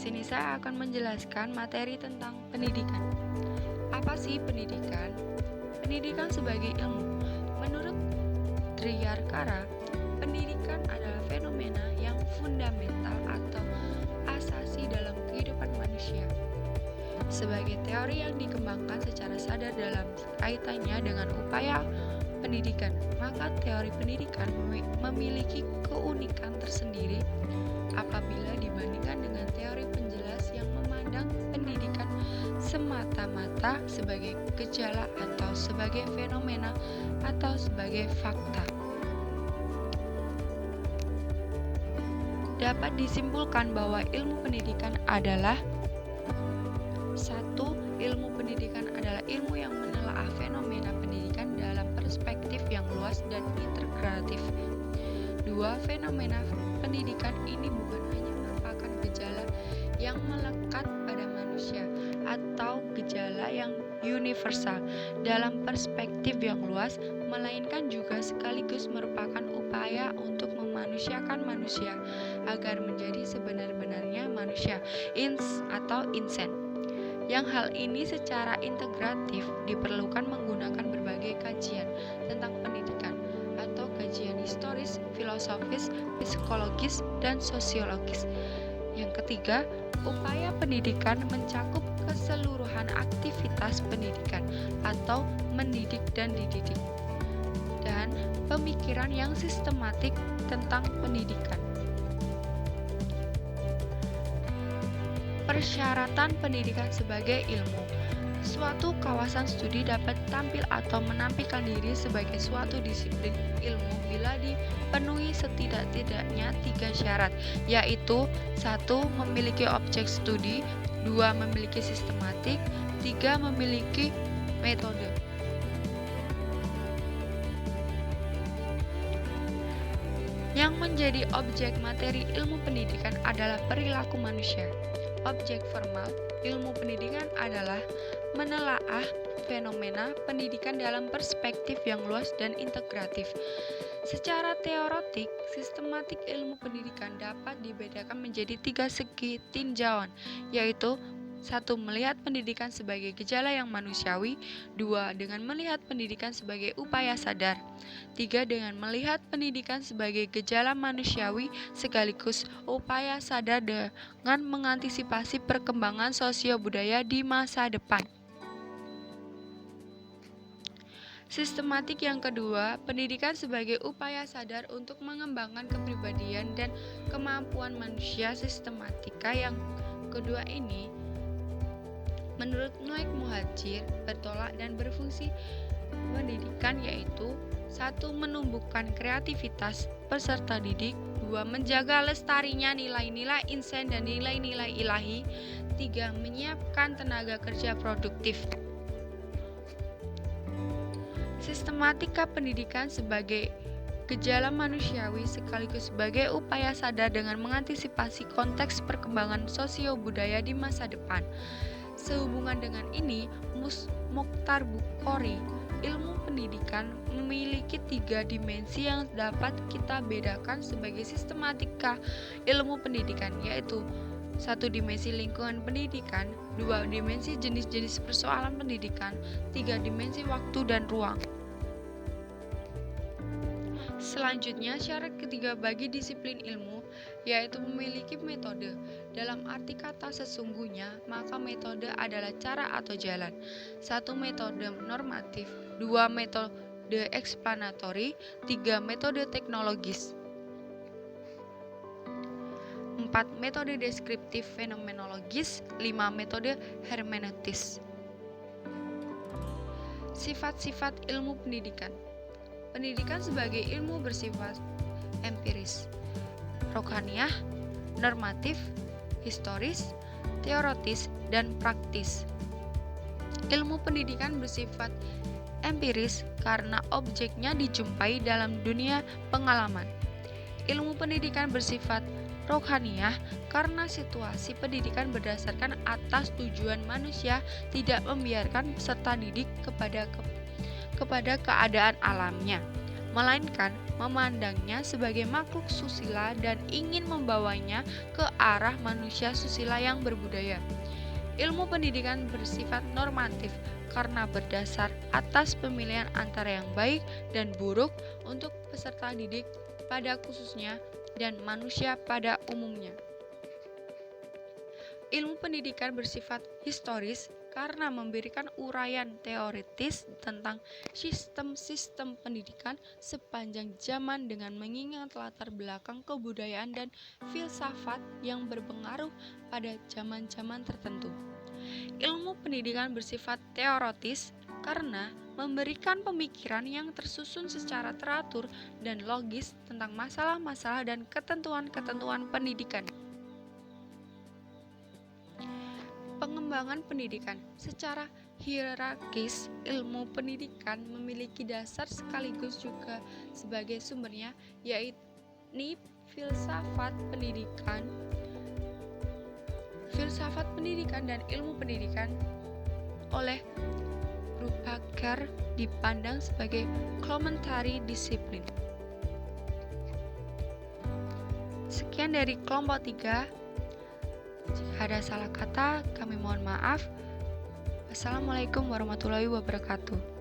sini saya akan menjelaskan materi tentang pendidikan. Apa sih pendidikan? Pendidikan sebagai ilmu. Menurut Triarkara, pendidikan adalah fenomena yang fundamental atau asasi dalam kehidupan manusia. Sebagai teori yang dikembangkan secara sadar dalam kaitannya dengan upaya pendidikan, maka teori pendidikan memiliki keunikan tersendiri apabila dibandingkan dengan teori penjelas yang memandang pendidikan semata-mata sebagai gejala atau sebagai fenomena atau sebagai fakta. Dapat disimpulkan bahwa ilmu pendidikan adalah satu, ilmu pendidikan adalah ilmu yang menelaah fenomena pendidikan dalam perspektif yang luas dan integratif. Dua, fenomena pendidikan ini bukan hanya merupakan gejala yang melekat pada manusia atau gejala yang universal dalam perspektif yang luas, melainkan juga sekaligus merupakan upaya untuk memanusiakan manusia agar menjadi sebenar-benarnya manusia, atau insan. Yang hal ini secara integratif diperlukan menggunakan berbagai kajian tentang pendidikan atau kajian historis, filosofis, psikologis, dan sosiologis. Yang ketiga, upaya pendidikan mencakup keseluruhan aktivitas pendidikan atau mendidik dan dididik, dan pemikiran yang sistematik tentang pendidikan. Persyaratan pendidikan sebagai ilmu. Suatu kawasan studi dapat tampil atau menampilkan diri sebagai suatu disiplin ilmu bila dipenuhi setidak-tidaknya 3 syarat, yaitu 1. Memiliki objek studi, 2. Memiliki sistematik, 3. Memiliki metode. Yang menjadi objek materi ilmu pendidikan adalah perilaku manusia. Objek formal ilmu pendidikan adalah menelaah fenomena pendidikan dalam perspektif yang luas dan integratif. Secara teoretik, sistematik ilmu pendidikan dapat dibedakan menjadi 3 segi tinjauan, yaitu 1. Melihat pendidikan sebagai gejala yang manusiawi, 2. Dengan melihat pendidikan sebagai upaya sadar, 3. Dengan melihat pendidikan sebagai gejala manusiawi sekaligus upaya sadar dengan mengantisipasi perkembangan sosio-budaya di masa depan. Sistematik yang kedua, pendidikan sebagai upaya sadar untuk mengembangkan kepribadian dan kemampuan manusia. Sistematika yang kedua ini menurut Noaik Muhadjir bertolak dan berfungsi pendidikan, yaitu 1. Menumbuhkan kreativitas peserta didik, 2. Menjaga lestarinya nilai-nilai insan dan nilai-nilai ilahi, 3. Menyiapkan tenaga kerja produktif. Sistematika pendidikan sebagai gejala manusiawi sekaligus sebagai upaya sadar dengan mengantisipasi konteks perkembangan sosio-budaya di masa depan. Sehubungan dengan ini, Mokhtar Bukhari, ilmu pendidikan memiliki 3 dimensi yang dapat kita bedakan sebagai sistematika ilmu pendidikan, yaitu 1. Dimensi lingkungan pendidikan, 2. Dimensi jenis-jenis persoalan pendidikan, 3. Dimensi waktu dan ruang. Selanjutnya, syarat ketiga bagi disiplin ilmu, yaitu memiliki metode. Dalam arti kata sesungguhnya, maka metode adalah cara atau jalan. 1. Metode normatif, 2. Metode eksplanatori, 3. Metode teknologis, 4. Metode deskriptif fenomenologis, 5. Metode hermeneutis. Sifat-sifat ilmu pendidikan. Pendidikan sebagai ilmu bersifat empiris, rohaniah, normatif, historis, teoritis, dan praktis. Ilmu pendidikan bersifat empiris karena objeknya dijumpai dalam dunia pengalaman. Ilmu pendidikan bersifat rohaniah karena situasi pendidikan berdasarkan atas tujuan manusia tidak membiarkan peserta didik kepada keadaan alamnya. melainkan memandangnya sebagai makhluk susila dan ingin membawanya ke arah manusia susila yang berbudaya. Ilmu pendidikan bersifat normatif karena berdasar atas pemilihan antara yang baik dan buruk untuk peserta didik pada khususnya dan manusia pada umumnya. Ilmu pendidikan bersifat historis karena memberikan uraian teoritis tentang sistem-sistem pendidikan sepanjang zaman dengan mengingat latar belakang kebudayaan dan filsafat yang berpengaruh pada zaman-zaman tertentu. Ilmu pendidikan bersifat teoritis karena memberikan pemikiran yang tersusun secara teratur dan logis tentang masalah-masalah dan ketentuan-ketentuan pendidikan. Pengembangan pendidikan secara hierarkis, ilmu pendidikan memiliki dasar sekaligus juga sebagai sumbernya, yakni filsafat pendidikan dan ilmu pendidikan oleh Brubaker dipandang sebagai komplementari disiplin. Sekian dari kelompok 3. Jika ada salah kata, kami mohon maaf. Wassalamualaikum warahmatullahi wabarakatuh.